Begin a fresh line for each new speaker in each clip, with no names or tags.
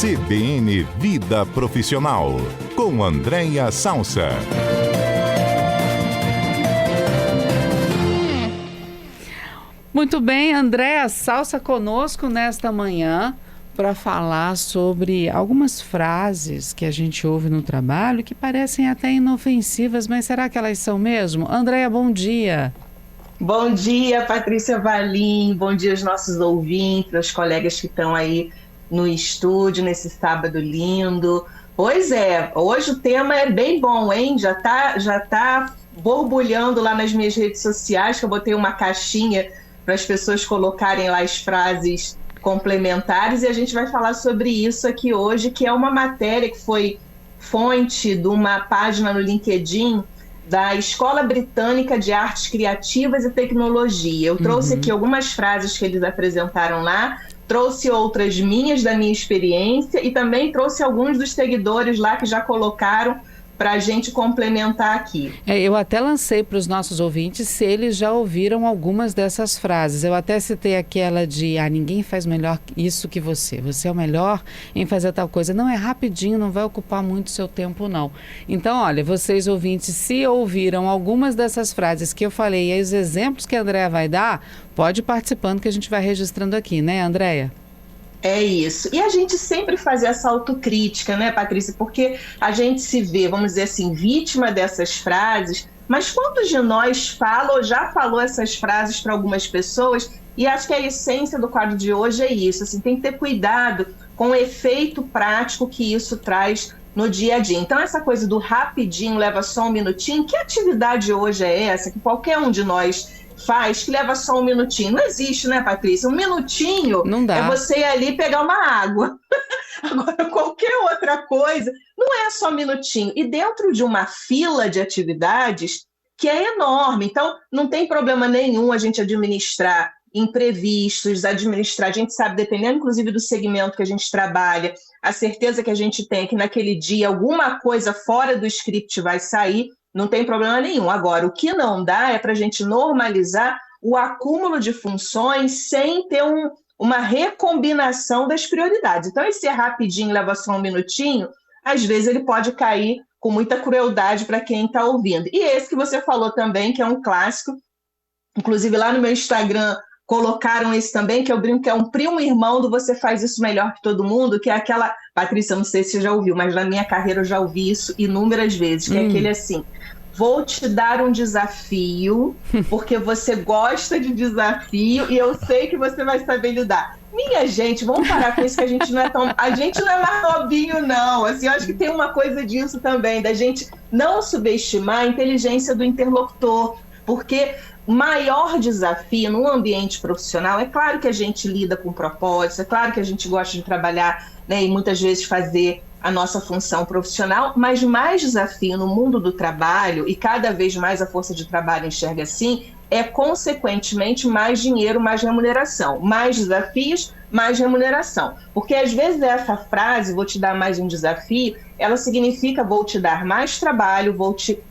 CBN Vida Profissional, com Andréia Salsa.
Muito bem, Andréia Salsa conosco nesta manhã para falar sobre algumas frases que a gente ouve no trabalho que parecem até inofensivas, mas será que elas são mesmo? Andréia, bom dia.
Bom dia, Patrícia Valim, bom dia aos nossos ouvintes, aos colegas que estão aí no estúdio nesse sábado lindo. Pois é, hoje o tema é bem bom, hein? Já tá borbulhando lá nas minhas redes sociais, que eu botei uma caixinha para as pessoas colocarem lá as frases complementares, e a gente vai falar sobre isso aqui hoje, que é uma matéria que foi fonte de uma página no LinkedIn da Escola Britânica de Artes Criativas e Tecnologia. Eu trouxe aqui algumas frases que eles apresentaram lá, trouxe outras minhas da minha experiência e também trouxe alguns dos seguidores lá que já colocaram para a gente complementar aqui.
Eu até lancei para os nossos ouvintes se eles já ouviram algumas dessas frases. Eu até citei aquela de, ninguém faz melhor isso que você. Você é o melhor em fazer tal coisa. Não, é rapidinho, não vai ocupar muito seu tempo, não. Então, olha, vocês ouvintes, se ouviram algumas dessas frases que eu falei e os exemplos que a Andréia vai dar, pode ir participando que a gente vai registrando aqui, né, Andréia?
É isso. E a gente sempre faz essa autocrítica, né, Patrícia? Porque a gente se vê, vamos dizer assim, vítima dessas frases, mas quantos de nós falam ou já falou essas frases para algumas pessoas? E acho que a essência do quadro de hoje é isso, assim, tem que ter cuidado com o efeito prático que isso traz no dia a dia. Então, essa coisa do rapidinho, leva só um minutinho, que atividade hoje é essa que qualquer um de nós faz, que leva só um minutinho? Não existe, né, Patrícia? Um minutinho
não dá.
É você ir ali pegar uma água. Agora, qualquer outra coisa, não é só um minutinho. E dentro de uma fila de atividades que é enorme, então não tem problema nenhum a gente administrar imprevistos, a gente sabe, dependendo inclusive do segmento que a gente trabalha, a certeza que a gente tem é que naquele dia alguma coisa fora do script vai sair. Não tem problema nenhum. Agora, o que não dá é para a gente normalizar o acúmulo de funções sem ter uma recombinação das prioridades. Então, esse rapidinho, leva só um minutinho, às vezes ele pode cair com muita crueldade para quem está ouvindo. E esse que você falou também, que é um clássico, inclusive lá no meu Instagram colocaram esse também, que eu brinco que é um primo irmão do Você Faz Isso Melhor Que Todo Mundo, que é aquela... Patrícia, não sei se você já ouviu, mas na minha carreira eu já ouvi isso inúmeras vezes, que é aquele assim: vou te dar um desafio, porque você gosta de desafio e eu sei que você vai saber lidar. Minha gente, vamos parar com isso, que a gente não é mais bobinho, não. Assim, eu acho que tem uma coisa disso também, da gente não subestimar a inteligência do interlocutor, porque o maior desafio no ambiente profissional, é claro que a gente lida com propósito, é claro que a gente gosta de trabalhar, né, e muitas vezes fazer a nossa função profissional, mas mais desafio no mundo do trabalho, e cada vez mais a força de trabalho enxerga assim, é consequentemente mais dinheiro, mais remuneração. Mais desafios, mais remuneração. Porque às vezes essa frase, vou te dar mais um desafio, ela significa vou te dar mais trabalho, vou te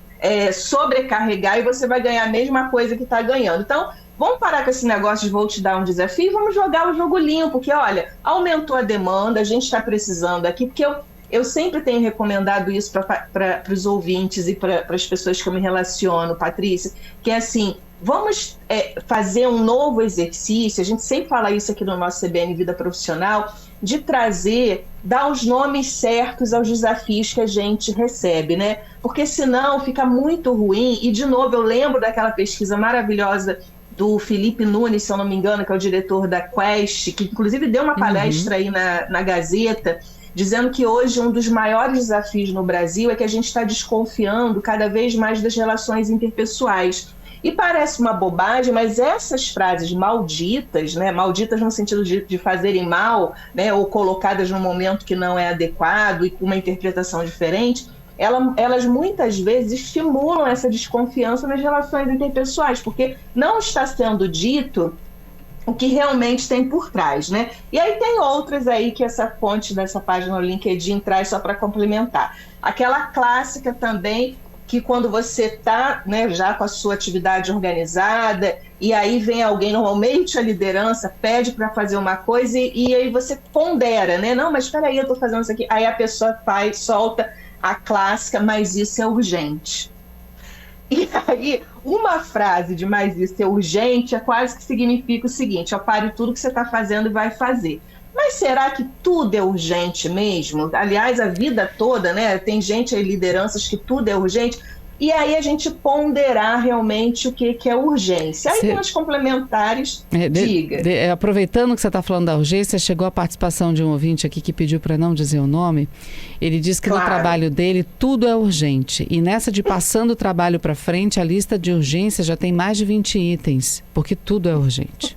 sobrecarregar e você vai ganhar a mesma coisa que está ganhando. Então, vamos parar com esse negócio de vou te dar um desafio e vamos jogar o jogo limpo, porque, olha, aumentou a demanda, a gente está precisando aqui, porque eu sempre tenho recomendado isso para os ouvintes e para as pessoas que eu me relaciono, Patrícia, que é assim, vamos fazer um novo exercício, a gente sempre fala isso aqui no nosso CBN Vida Profissional, de dar os nomes certos aos desafios que a gente recebe, né? Porque senão fica muito ruim, e de novo eu lembro daquela pesquisa maravilhosa do Felipe Nunes, se eu não me engano, que é o diretor da Quest, que inclusive deu uma palestra aí na Gazeta, dizendo que hoje um dos maiores desafios no Brasil é que a gente está desconfiando cada vez mais das relações interpessoais. E parece uma bobagem, mas essas frases malditas, né, malditas no sentido de fazerem mal, né, ou colocadas num momento que não é adequado e com uma interpretação diferente, elas muitas vezes estimulam essa desconfiança nas relações interpessoais, porque não está sendo dito o que realmente tem por trás, né? E aí tem outras aí que essa fonte dessa página no LinkedIn traz só para complementar. Aquela clássica também, que quando você está, né, já com a sua atividade organizada, e aí vem alguém, normalmente a liderança pede para fazer uma coisa e aí você pondera, né? Não, mas espera aí, eu estou fazendo isso aqui. Aí a pessoa solta a clássica, mas isso é urgente. E aí, uma frase de mas isso é urgente quase que significa o seguinte: ó, pare tudo que você está fazendo e vai fazer. Mas será que tudo é urgente mesmo? Aliás, a vida toda, né? Tem gente aí, lideranças, que tudo é urgente. E aí a gente ponderar realmente o que é urgência. Aí tem as complementares, diga.
Aproveitando que você está falando da urgência, chegou a participação de um ouvinte aqui que pediu para não dizer o nome. Ele disse que no trabalho dele tudo é urgente. E nessa de passando o trabalho para frente, a lista de urgência já tem mais de 20 itens, porque tudo é urgente.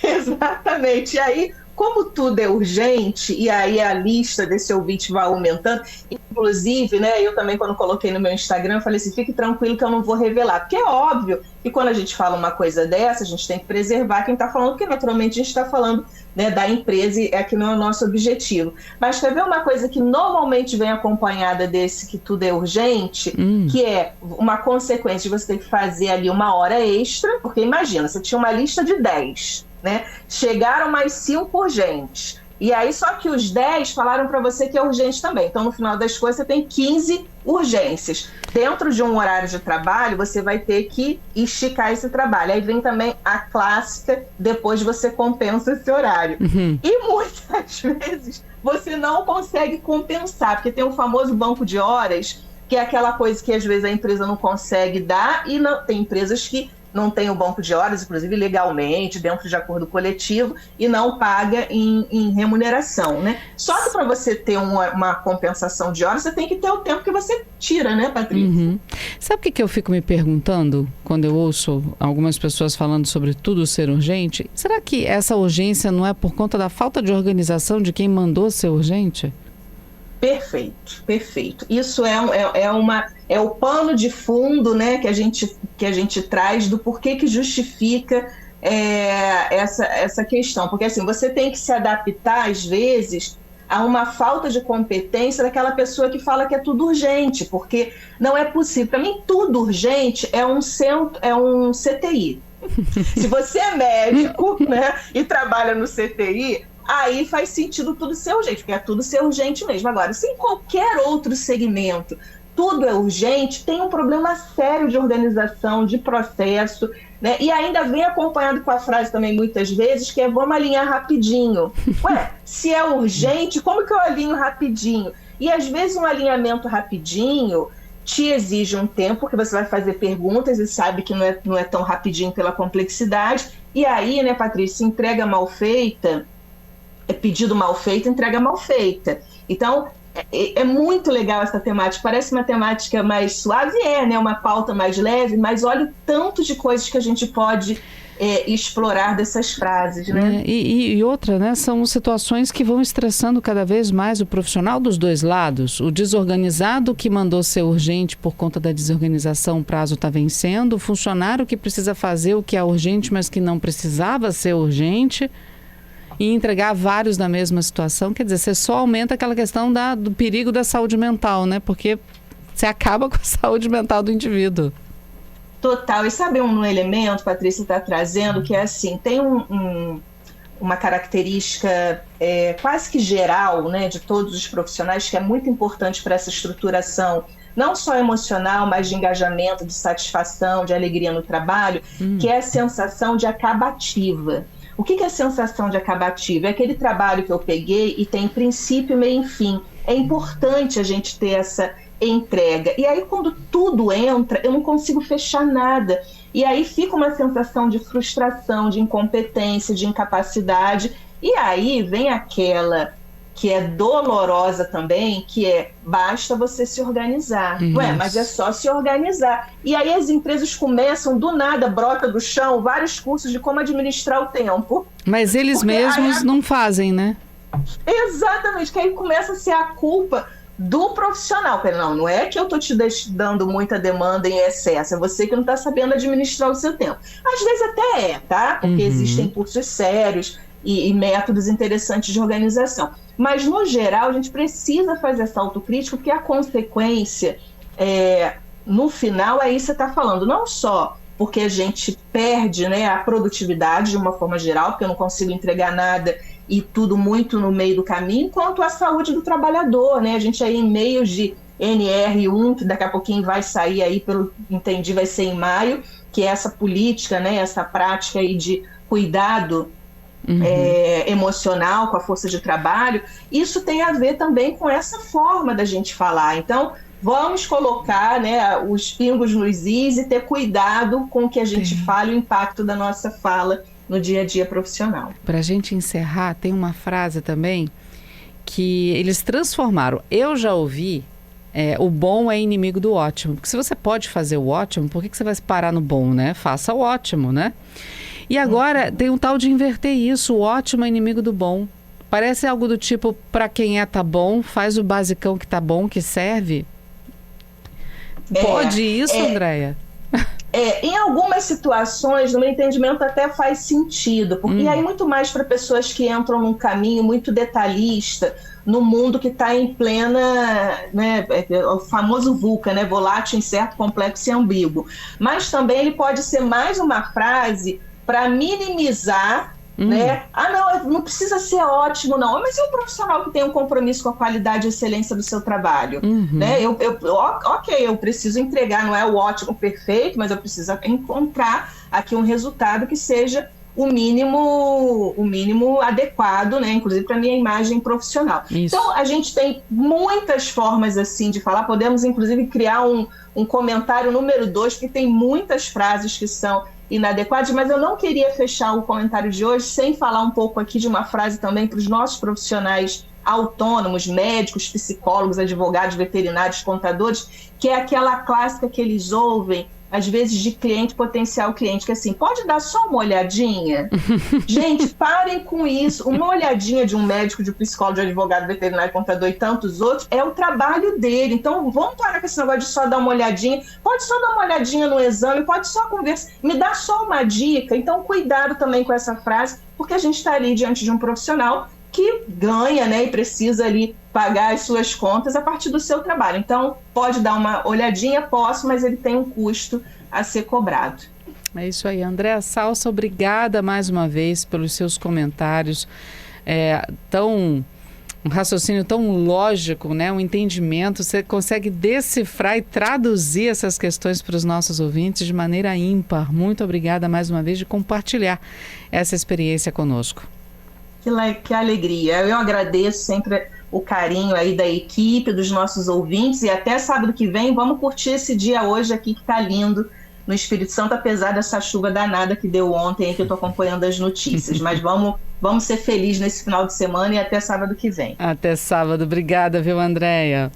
Exatamente. E aí, como tudo é urgente, e aí a lista desse ouvinte vai aumentando, inclusive, né, eu também quando coloquei no meu Instagram, eu falei assim, fique tranquilo que eu não vou revelar, porque é óbvio que quando a gente fala uma coisa dessa, a gente tem que preservar quem está falando, porque naturalmente a gente está falando, né, da empresa e é que não é o nosso objetivo. Mas quer ver uma coisa que normalmente vem acompanhada desse que tudo é urgente, que é uma consequência de você ter que fazer ali uma hora extra, porque imagina, você tinha uma lista de 10, né? Chegaram mais 5 urgentes. E aí só que os 10 falaram para você que é urgente também. Então, no final das coisas, você tem 15 urgências. Dentro de um horário de trabalho, você vai ter que esticar esse trabalho. Aí vem também a clássica, depois você compensa esse horário. E muitas vezes você não consegue compensar, porque tem o famoso banco de horas, que é aquela coisa que às vezes a empresa não consegue dar, e não, tem empresas que não tem o banco de horas, inclusive legalmente, dentro de acordo coletivo, e não paga em remuneração, né? Só que para você ter uma compensação de horas, você tem que ter o tempo que você tira, né, Patrícia?
Sabe o que eu fico me perguntando quando eu ouço algumas pessoas falando sobre tudo ser urgente? Será que essa urgência não é por conta da falta de organização de quem mandou ser urgente?
Perfeito, perfeito. Isso é o pano de fundo, né, que a gente traz do porquê que justifica essa questão. Porque assim, você tem que se adaptar, às vezes, a uma falta de competência daquela pessoa que fala que é tudo urgente, porque não é possível. Para mim, tudo urgente é um CTI. Se você é médico, né, e trabalha no CTI, aí faz sentido tudo ser urgente, porque é tudo ser urgente mesmo. Agora, se em qualquer outro segmento tudo é urgente, tem um problema sério de organização, de processo, né? E ainda vem acompanhado com a frase também, muitas vezes, que é vamos alinhar rapidinho. Ué, se é urgente, como que eu alinho rapidinho? E às vezes um alinhamento rapidinho te exige um tempo, porque você vai fazer perguntas e sabe que não é tão rapidinho pela complexidade. E aí, né, Patrícia, entrega mal feita, pedido mal feito, entrega mal feita. Então, é muito legal essa temática. Parece uma temática mais suave, né? Uma pauta mais leve, mas olha o tanto de coisas que a gente pode explorar dessas frases, né?
E outra, né? São situações que vão estressando cada vez mais o profissional dos dois lados. O desorganizado que mandou ser urgente por conta da desorganização, o prazo está vencendo. O funcionário que precisa fazer o que é urgente, mas que não precisava ser urgente. E entregar vários na mesma situação, quer dizer, você só aumenta aquela questão do perigo da saúde mental, né? Porque você acaba com a saúde mental do indivíduo.
Total. E sabe um elemento, Patrícia, está trazendo, que é assim, tem uma característica quase que geral, né, de todos os profissionais, que é muito importante para essa estruturação, não só emocional, mas de engajamento, de satisfação, de alegria no trabalho, que é a sensação de acabativa. O que é a sensação de acabativa? É aquele trabalho que eu peguei e tem princípio, meio e fim. É importante a gente ter essa entrega. E aí, quando tudo entra, eu não consigo fechar nada. E aí fica uma sensação de frustração, de incompetência, de incapacidade. E aí vem aquela que é dolorosa também, que basta você se organizar. Ué, mas é só se organizar. E aí as empresas começam, do nada, brota do chão, vários cursos de como administrar o tempo.
Mas eles mesmos não fazem, né?
Exatamente, que aí começa a ser a culpa do profissional. Não é que eu estou te dando muita demanda em excesso, é você que não está sabendo administrar o seu tempo. Às vezes até tá? Porque existem cursos sérios e métodos interessantes de organização. Mas, no geral, a gente precisa fazer essa autocrítica, porque a consequência no final, é isso que você está falando, não só porque a gente perde, né, a produtividade de uma forma geral, porque eu não consigo entregar nada e tudo muito no meio do caminho, quanto a saúde do trabalhador, né? A gente aí em meios de NR1, que daqui a pouquinho vai sair aí, pelo que entendi, vai ser em maio, que é essa política, né, essa prática aí de cuidado emocional com a força de trabalho. Isso tem a ver também com essa forma da gente falar. Então, vamos colocar, né, os pingos nos is e ter cuidado com o que a gente fala e o impacto da nossa fala no dia a dia profissional.
Para a gente encerrar, tem uma frase também que eles transformaram. Eu já ouvi, o bom é inimigo do ótimo. Porque se você pode fazer o ótimo, por que você vai parar no bom, né? Faça o ótimo, né? E agora tem um tal de inverter isso, o ótimo é inimigo do bom. Parece algo do tipo, para quem tá bom, faz o basicão que tá bom, que serve. Pode isso, Andréia?
Em algumas situações, no meu entendimento, até faz sentido, porque aí muito mais para pessoas que entram num caminho muito detalhista, no mundo que está em plena, né, o famoso VUCA, né, volátil, incerto, complexo e ambíguo. Mas também ele pode ser mais uma frase para minimizar, né? Não precisa ser ótimo, não. Mas e o profissional que tem um compromisso com a qualidade e excelência do seu trabalho? Né? Eu preciso entregar, não é o ótimo perfeito, mas eu preciso encontrar aqui um resultado que seja o mínimo adequado, né? Inclusive para a minha imagem profissional. Isso. Então, a gente tem muitas formas assim de falar, podemos inclusive criar um comentário número 2, porque tem muitas frases que são inadequadas, mas eu não queria fechar o comentário de hoje sem falar um pouco aqui de uma frase também para os nossos profissionais autônomos, médicos, psicólogos, advogados, veterinários, contadores, que é aquela clássica que eles ouvem às vezes de cliente, potencial cliente, que assim, pode dar só uma olhadinha? Gente, parem com isso. Uma olhadinha de um médico, de um psicólogo, de um advogado, veterinário, contador e tantos outros, é o trabalho dele. Então, vamos parar com esse negócio de só dar uma olhadinha. Pode só dar uma olhadinha no exame, pode só conversar. Me dá só uma dica. Então, cuidado também com essa frase, porque a gente está ali diante de um profissional que ganha, né, e precisa ali pagar as suas contas a partir do seu trabalho. Então, pode dar uma olhadinha, posso, mas ele tem um custo a ser cobrado.
É isso aí. Andréia Salsa, obrigada mais uma vez pelos seus comentários. Um raciocínio tão lógico, né? Um entendimento. Você consegue decifrar e traduzir essas questões para os nossos ouvintes de maneira ímpar. Muito obrigada mais uma vez de compartilhar essa experiência conosco.
Que alegria. Eu agradeço sempre o carinho aí da equipe, dos nossos ouvintes, e até sábado que vem vamos curtir esse dia hoje aqui que tá lindo no Espírito Santo, apesar dessa chuva danada que deu ontem, que eu tô acompanhando as notícias. Mas vamos ser felizes nesse final de semana e até sábado que vem.
Até sábado. Obrigada, viu, Andréia?